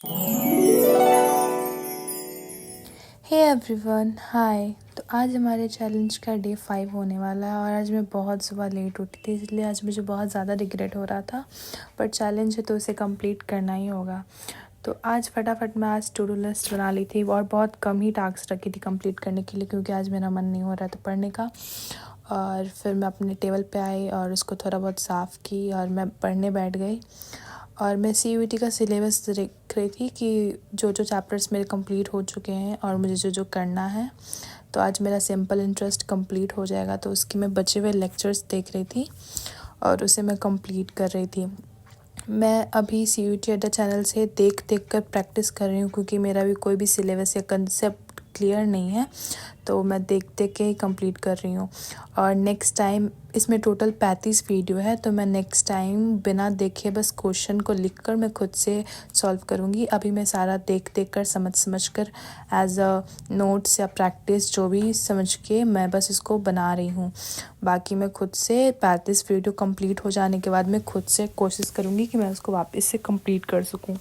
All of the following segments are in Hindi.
हे एवरीवन, हाय। तो आज हमारे चैलेंज का डे 5 होने वाला है और आज मैं बहुत सुबह लेट उठी थी, इसलिए आज मुझे बहुत ज़्यादा रिग्रेट हो रहा था। पर चैलेंज है तो उसे कंप्लीट करना ही होगा। तो आज फटाफट मैं आज टू डू लिस्ट बना ली थी और बहुत कम ही टास्क रखी थी कंप्लीट करने के लिए, क्योंकि आज मेरा मन नहीं हो रहा था पढ़ने का। और फिर मैं अपने टेबल पे आई और उसको थोड़ा बहुत साफ़ की और मैं पढ़ने बैठ गई। और मैं CUET का सिलेबस देख रही थी कि जो जो चैप्टर्स मेरे कंप्लीट हो चुके हैं और मुझे जो जो करना है। तो आज मेरा सिंपल इंटरेस्ट कंप्लीट हो जाएगा, तो उसकी मैं बचे हुए लेक्चर्स देख रही थी और उसे मैं कंप्लीट कर रही थी। मैं अभी CUET अड्डा चैनल से देख कर प्रैक्टिस कर रही हूँ, क्योंकि मेरा भी कोई भी सिलेबस या कंसेप्ट क्लियर नहीं है, तो मैं देख के ही कंप्लीट कर रही हूँ। और नेक्स्ट टाइम इसमें टोटल 35 वीडियो है, तो मैं नेक्स्ट टाइम बिना देखे बस क्वेश्चन को लिखकर मैं खुद से सॉल्व करूँगी। अभी मैं सारा देख कर समझ कर एज अ नोट्स या प्रैक्टिस जो भी समझ के मैं बस इसको बना रही हूँ। बाकी मैं खुद से 35 वीडियो कंप्लीट हो जाने के बाद मैं खुद से कोशिश करूँगी कि मैं उसको वापस से कंप्लीट कर सकूँ,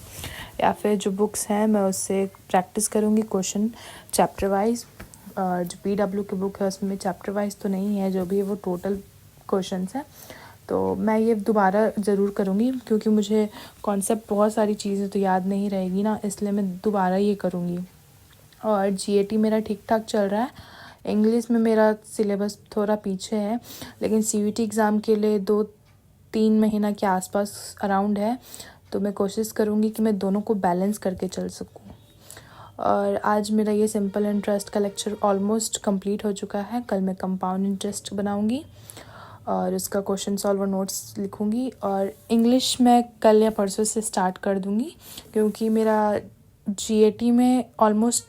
या फिर जो बुक्स हैं मैं उससे प्रैक्टिस करूँगी क्वेश्चन चैप्टर वाइज। जो PW की बुक है उसमें चैप्टर वाइज तो नहीं है, जो भी है वो टोटल क्वेश्चंस हैं। तो मैं ये दोबारा ज़रूर करूँगी, क्योंकि मुझे कॉन्सेप्ट बहुत सारी चीज़ें तो याद नहीं रहेगी ना, इसलिए मैं दोबारा ये करूँगी। और GAT मेरा ठीक ठाक चल रहा है। इंग्लिश में मेरा सिलेबस थोड़ा पीछे है, लेकिन CUET एग्ज़ाम के लिए 2-3 महीना के आसपास अराउंड है, तो मैं कोशिश करूँगी कि मैं दोनों को बैलेंस करके चल सकूँ। और आज मेरा ये सिंपल इंटरेस्ट का लेक्चर ऑलमोस्ट कंप्लीट हो चुका है। कल मैं कंपाउंड इंटरेस्ट बनाऊँगी और उसका क्वेश्चन सॉल्व और नोट्स लिखूँगी। और इंग्लिश मैं कल या परसों से स्टार्ट कर दूँगी, क्योंकि मेरा GAT में ऑलमोस्ट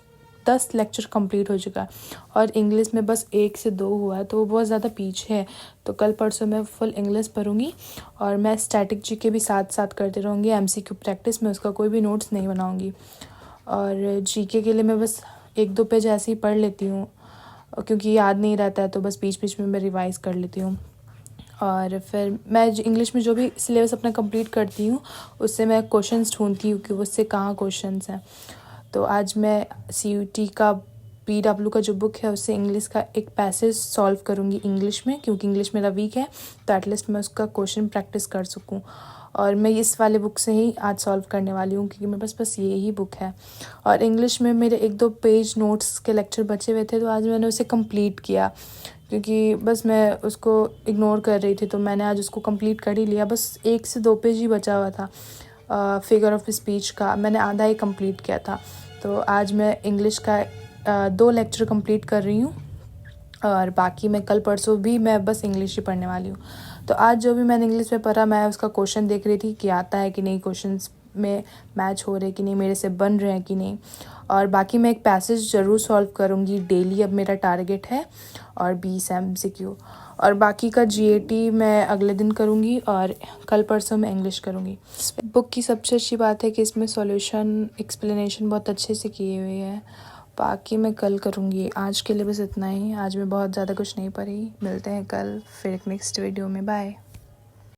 10 लेक्चर कंप्लीट हो चुका है और इंग्लिश में बस 1 से 2 हुआ है, तो वो बहुत ज़्यादा पीछे है। तो कल परसों मैं फुल इंग्लिश पढ़ूँगी और मैं स्टैटिक GK भी साथ साथ करते रहूँगी। MCQ प्रैक्टिस में उसका कोई भी नोट्स नहीं बनाऊँगी। और GK के लिए मैं बस 1-2 पेज ऐसे ही पढ़ लेती हूँ, क्योंकि याद नहीं रहता है, तो बस बीच में मैं रिवाइज़ कर लेती हूँ। और फिर मैं इंग्लिश में जो भी सिलेबस अपना कंप्लीट करती हूँ उससे मैं क्वेश्चंस ढूंढती हूँ कि उससे कहाँ क्वेश्चंस हैं। तो आज मैं CUET का PW का जो बुक है उससे इंग्लिश का एक पैसेज सॉल्व करूँगी इंग्लिश में, क्योंकि इंग्लिश मेरा वीक है, तो एटलीस्ट मैं उसका क्वेश्चन प्रैक्टिस कर सकूँ। और मैं इस वाले बुक से ही आज सॉल्व करने वाली हूँ, क्योंकि मेरे बस ये ही बुक है। और इंग्लिश में मेरे 1-2 पेज नोट्स के लेक्चर बचे हुए थे, तो आज मैंने उसे कंप्लीट किया, क्योंकि बस मैं उसको इग्नोर कर रही थी, तो मैंने आज उसको कंप्लीट कर ही लिया। बस 1 से 2 पेज ही बचा हुआ था। फिगर ऑफ स्पीच का मैंने आधा ही कंप्लीट किया था। तो आज मैं इंग्लिश का 2 लेक्चर कंप्लीट कर रही हूँ और बाकी मैं कल परसों भी मैं बस इंग्लिश ही पढ़ने वाली हूँ। तो आज जो भी मैंने इंग्लिश में पढ़ा, मैं उसका क्वेश्चन देख रही थी कि आता है कि नहीं, क्वेश्चंस में मैच हो रहे कि नहीं, मेरे से बन रहे हैं कि नहीं। और बाकी मैं एक पैसेज ज़रूर सॉल्व करूँगी डेली, अब मेरा टारगेट है। और 20 MCQ और बाकी का GAT मैं अगले दिन करूँगी और कल परसों मैं इंग्लिश करूँगी। बुक की सबसे अच्छी बात है कि इसमें सॉल्यूशन एक्सप्लेनेशन बहुत अच्छे से किए हुए हैं। बाकी मैं कल करूँगी। आज के लिए बस इतना ही। आज मैं बहुत ज़्यादा कुछ नहीं पढ़ी। मिलते हैं कल फिर एक नेक्स्ट वीडियो में। बाय।